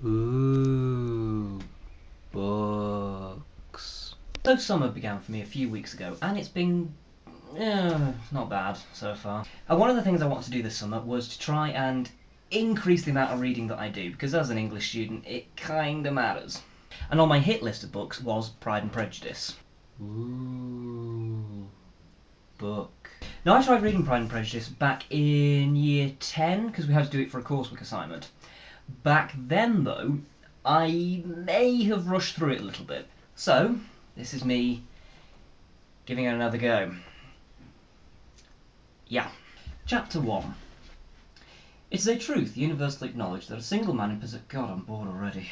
Ooh, books. So summer began for me a few weeks ago, and it's been not bad so far. And one of the things I wanted to do this summer was to try and increase the amount of reading that I do, because as an English student, it kinda matters. And on my hit list of books was Pride and Prejudice. Ooh, book. Now I tried reading Pride and Prejudice back in year 10, because we had to do it for a coursework assignment. Back then, though, I may have rushed through it a little bit. So, this is me giving it another go. Yeah. Chapter 1. It is a truth universally acknowledged that a single man in possession... God, I'm bored already.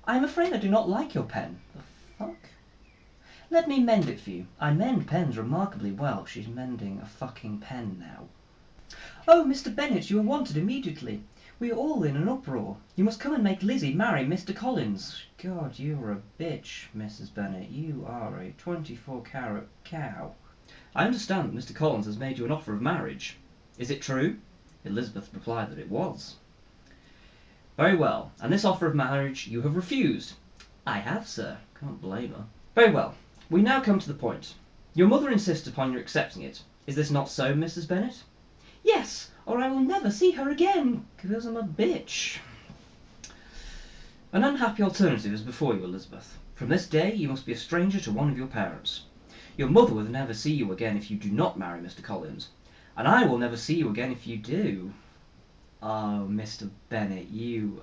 I am afraid I do not like your pen. The fuck? Let me mend it for you. I mend pens remarkably well. She's mending a fucking pen now. Oh, Mr. Bennet, you are wanted immediately. We are all in an uproar. You must come and make Lizzie marry Mr. Collins. God, you're a bitch, Mrs. Bennet. You are a 24-carat cow. I understand that Mr. Collins has made you an offer of marriage. Is it true? Elizabeth replied that it was. Very well, and this offer of marriage you have refused. I have, sir. Can't blame her. Very well, we now come to the point. Your mother insists upon your accepting it. Is this not so, Mrs. Bennet? Yes, or I will never see her again, because I'm a bitch. An unhappy alternative is before you, Elizabeth. From this day you must be a stranger to one of your parents. Your mother will never see you again if you do not marry Mr. Collins, and I will never see you again if you do. Oh, Mr. Bennet, you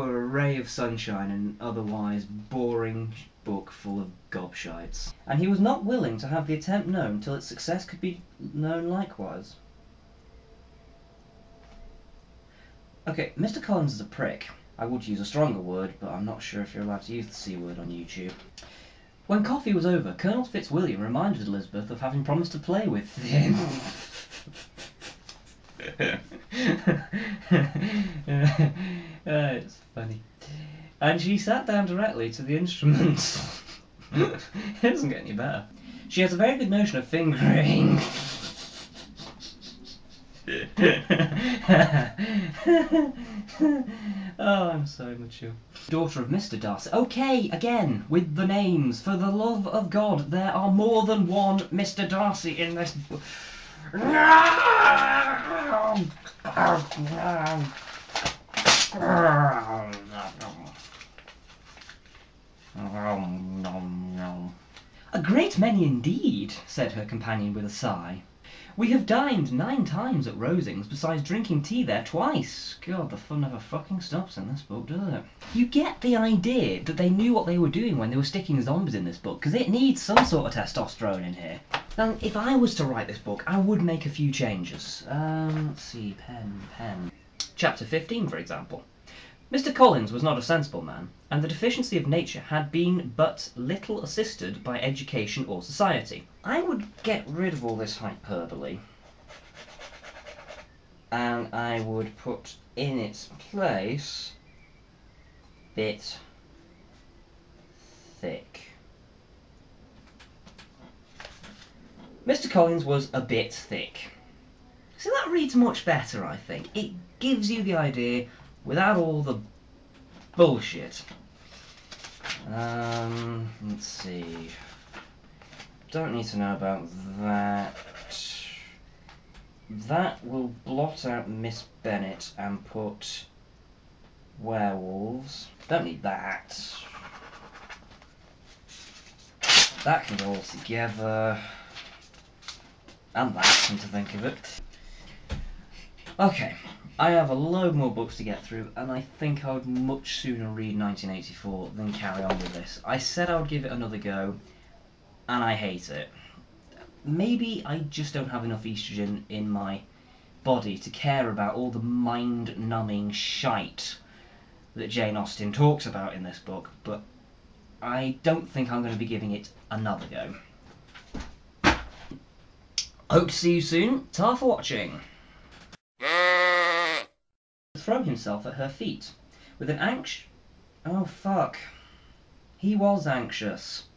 are a ray of sunshine in an otherwise boring book full of gobshites. And he was not willing to have the attempt known till its success could be known likewise. Okay, Mr. Collins is a prick. I would use a stronger word, but I'm not sure if you're allowed to use the C word on YouTube. When coffee was over, Colonel Fitzwilliam reminded Elizabeth of having promised to play with him. It's funny. And she sat down directly to the instrument. It doesn't get any better. She has a very good notion of fingering. Oh, I'm so mature. Daughter of Mr. Darcy. Okay, again, with the names. For the love of God, there are more than one Mr. Darcy in this book. A great many indeed, said her companion with a sigh. We have dined 9 times at Rosings, besides drinking tea there twice. God, the fun never fucking stops in this book, does it? You get the idea that they knew what they were doing when they were sticking zombies in this book, because it needs some sort of testosterone in here. Now, if I was to write this book, I would make a few changes. Let's see, pen. Chapter 15, for example. Mr. Collins was not a sensible man, and the deficiency of nature had been but little assisted by education or society. I would get rid of all this hyperbole, and I would put in its place bit thick. Mr. Collins was a bit thick. So that reads much better, I think. It gives you the idea without all the bullshit. Let's see. Don't need to know about that. That will blot out Miss Bennet and put werewolves. Don't need that. That can go all together. And that, come to think of it. Okay, I have a load more books to get through, and I think I would much sooner read 1984 than carry on with this. I said I would give it another go, and I hate it. Maybe I just don't have enough estrogen in my body to care about all the mind-numbing shite that Jane Austen talks about in this book, but I don't think I'm going to be giving it another go. Hope to see you soon. Ta for watching. Throw himself at her feet with an oh fuck. He was anxious.